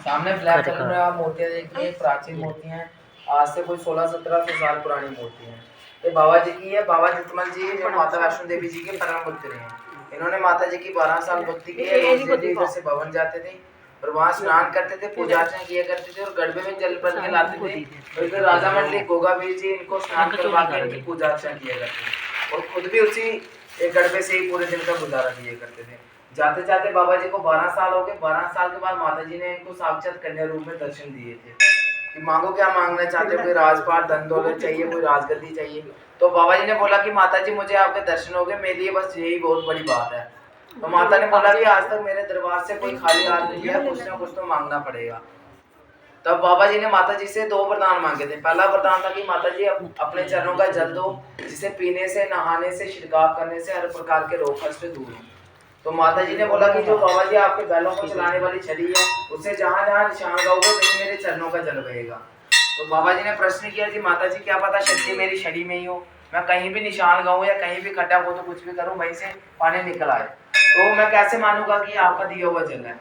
सामने black colour में आप मूर्तियाँ देखिए, प्राचीन मूर्तियाँ हैं। आज से कोई 1600-1700 साल पुरानी मूर्ति है। ये बाबा जी की है। बाबा जितमल जी जो माता वैष्णो देवी जी के परम भक्त रहे हैं। इन्होंने माता जी की 12 साल भक्ति की है। रोज डेली इधर से भवन जाते थे और वहाँ स्नान करते थे, पूजा अर्चना किया करते थे और गड़बे में जल भर के लाते थे और इधर राजा मंडली गोगावीर जी इनको स्नान करवा के इनकी पूजा अर्चना किया करते थे और खुद भी उसी एक गड़बे से ही पूरे दिन का गुजारा किया करते थे। जाते जाते बाबा जी को 12 साल हो गए। 12 साल के बाद माता जी ने इनको साक्षात कन्या रूप में दर्शन दिए थे कि मांगो क्या मांगना चाहते हो, कोई राजपाट धन दौलत चाहिए, कोई राजगद्दी चाहिए। तो बाबा जी ने बोला कि माता जी मुझे आपके दर्शन हो गए, मेरे लिए बस यही बहुत बड़ी बात है। तो माता ने बोला कि आज तक मेरे दरबार से कोई खाली हाथ नहीं है, कुछ ना कुछ तो मांगना पड़ेगा। तब बाबा जी ने माता जी से 2 वरदान मांगे थे। पहला वरदान था कि माता जी अपने चरणों का जल दो, जिसे पीने से, नहाने से, छिड़काव करने से हर प्रकार के रोग कष्ट दूर हो। तो माता जी ने बोला कि जो बाबा जी आपके बैलों को चलाने वाली छड़ी है, उससे जहाँ जहाँ निशान गाओगे वहीं मेरे चरणों का जल बहेगा। तो बाबा जी ने प्रश्न किया कि माता जी क्या पता शक्ति मेरी छड़ी में ही हो, मैं कहीं भी निशान गाऊं या कहीं भी खड्डा हो तो कुछ भी करूं वहीं से पानी निकल आए, तो मैं कैसे मानूंगा कि आपका दिया हुआ जल है।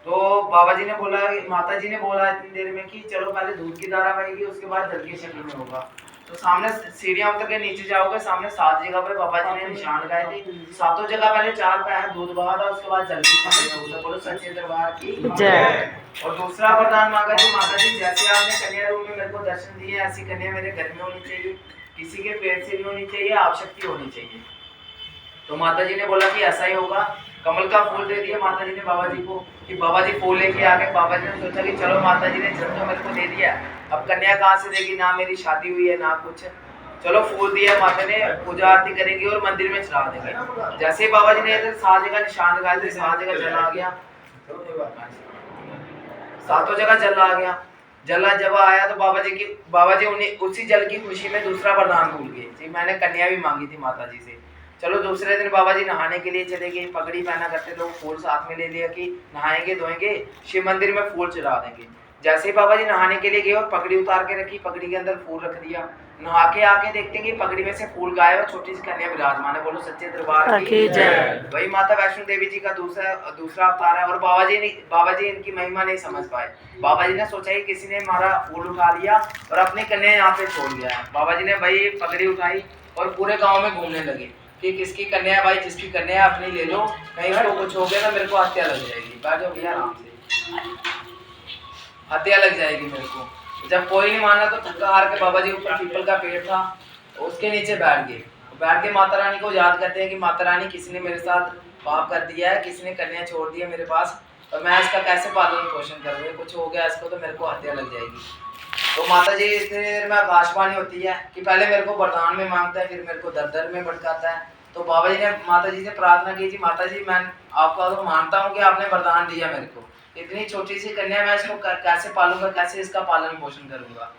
तो बाबा जी ने बोला, माता जी ने बोला इतनी देर में कि चलो पहले दूध की धारा बहेगी, उसके बाद जल की शक्ति में होगा। तो सामने सीढ़ियां उतर के नीचे जाओगे, सामने 7 जगह पे बाबा जी ने निशान लगाए थे। 7 जगह पहले 4 पैर दूध बहा था, उसके बाद जल की शक्ति में होगा। बोलो सच्चे दरबार की जय। और दूसरा वरदान मांगा जी, माता जी जैसे आपने कन्या रूप में मेरे को दर्शन दिए, ऐसी कन्या मेरे घर में होनी चाहिए, किसी के पेट से भी होनी चाहिए, आवशक्ति होनी चाहिए। तो माता जी ने बोला कि ऐसा ही होगा। कमल का फूल दे दिया माता जी ने बाबा जी को कि बाबा जी फूल लेके आ गए। बाबा जी ने सोचा कि चलो माता जी ने जल तो मेरे को दे दिया, अब कन्या कहाँ से देगी, ना मेरी शादी हुई है ना कुछ। चलो फूल दिया माता ने, पूजा आरती करेंगे और मंदिर में चढ़ा देंगे। जैसे ही बाबा जी ने 7 जगह निशान लगाए थे, 7 जगह जल आ गया, 7 जगह जल आ गया। जल जब आया तो बाबा जी उन्हें उसी जल की खुशी में दूसरा वरदान भूल गए जी, मैंने कन्या भी मांगी थी माता जी से। चलो दूसरे दिन बाबा जी नहाने के लिए चले गए, पगड़ी पहना करते लोग, फूल साथ में ले लिया कि नहाएंगे धोएंगे, शिव मंदिर में फूल चढ़ा देंगे। जैसे ही बाबा जी नहाने के लिए गए और पगड़ी उतार के रखी, पगड़ी के अंदर फूल रख दिया, नहा के आके देखते कि पगड़ी में से फूल गायब और छोटी सी कन्या विराजमान है। बोलो सच्चे दरबार की जय। वही माता वैष्णो देवी जी का दूसरा अवतार है। और बाबा जी इनकी महिमा नहीं समझ पाए। बाबा जी ने सोचा कि किसी ने हमारा फूल उठा लिया और अपनी कन्या यहाँ पे छोड़ दिया। बाबा जी ने वही पगड़ी उठाई और पूरे गाँव में घूमने लगे कि किसकी कन्या है भाई, जिसकी कन्या है अपनी ले लो, कहीं इसको कुछ हो गया ना मेरे को हत्या लग जाएगी। बैठो भैया आराम से, हत्या लग जाएगी मेरे को। जब कोई नहीं माना तो थक्का हार के बाबा जी ऊपर पीपल का पेड़ था, उसके नीचे बैठ गए। बैठ के माता रानी को याद करते हैं कि माता रानी किसी ने मेरे साथ पाप कर दिया है, किसी ने कन्या छोड़ दी है मेरे पास, और मैं इसका कैसे पालन पोषण करूँगी, कुछ हो गया इसको तो मेरे को हत्या लग जाएगी। तो माता जी इतनी देर में आकाशवाणी होती है कि पहले मेरे को वरदान में मांगता है, फिर मेरे को दर दर में भटकाता है। तो बाबा जी ने माता जी से प्रार्थना की, जी माता जी मैं आपका तो मानता हूँ कि आपने वरदान दिया मेरे को, इतनी छोटी सी कन्या, मैं इसको कैसे पालूंगा, कैसे इसका पालन पोषण करूंगा।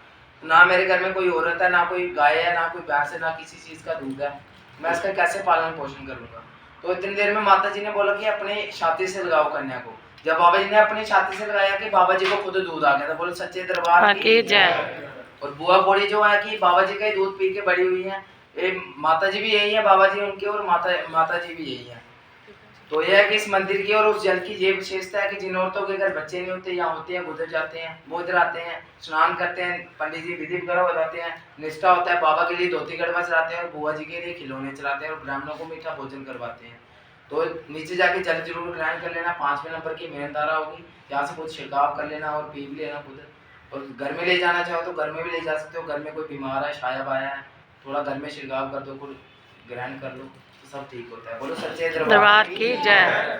ना मेरे घर में कोई औरत है, ना कोई गाय है, ना कोई भैंस है, ना किसी चीज का दूध है, मैं इसका कैसे पालन पोषण करूंगा। तो इतनी देर में माता जी ने बोला कि अपनी छाती से लगाओ कन्या को। जब बाबा जी ने अपनी छाती से लगाया कि बाबा जी को खुद दूध आ गया था। बोलो सच्चे दरबार की जय। और बुआ बूढ़ी जो है कि बाबा जी का ही दूध पी के बड़ी हुई है, माता जी भी यही है, बाबा जी उनके, और माता जी भी यही है। तो यह है कि इस मंदिर की और उस जल की ये विशेषता है कि जिन औरतों के घर बच्चे नहीं होते, यहाँ होते हैं, गुजर जाते हैं, वो इधर आते हैं, स्नान करते हैं, पंडित जी विधि वगैरह बताते हैं, निष्ठा होता है, बाबा के लिए धोती गढ़वा चलाते हैं और बुआ जी के लिए खिलौने चलाते हैं और ब्राह्मणों को मीठा भोजन करवाते हैं। तो नीचे जाके जल जरूर ग्रहण कर लेना। 5वें नंबर की मेन धारा होगी, यहाँ से कुछ छिड़काव कर लेना और पी भी लेना खुद। और घर में ले जाना चाहो तो घर में भी ले जा सकते हो। घर में कोई बीमार है, शायब आया है, थोड़ा घर में छिड़काव कर दो, कुछ ग्रहण कर लो, सब ठीक होता है। बोलो सच्चे दरबार की जय।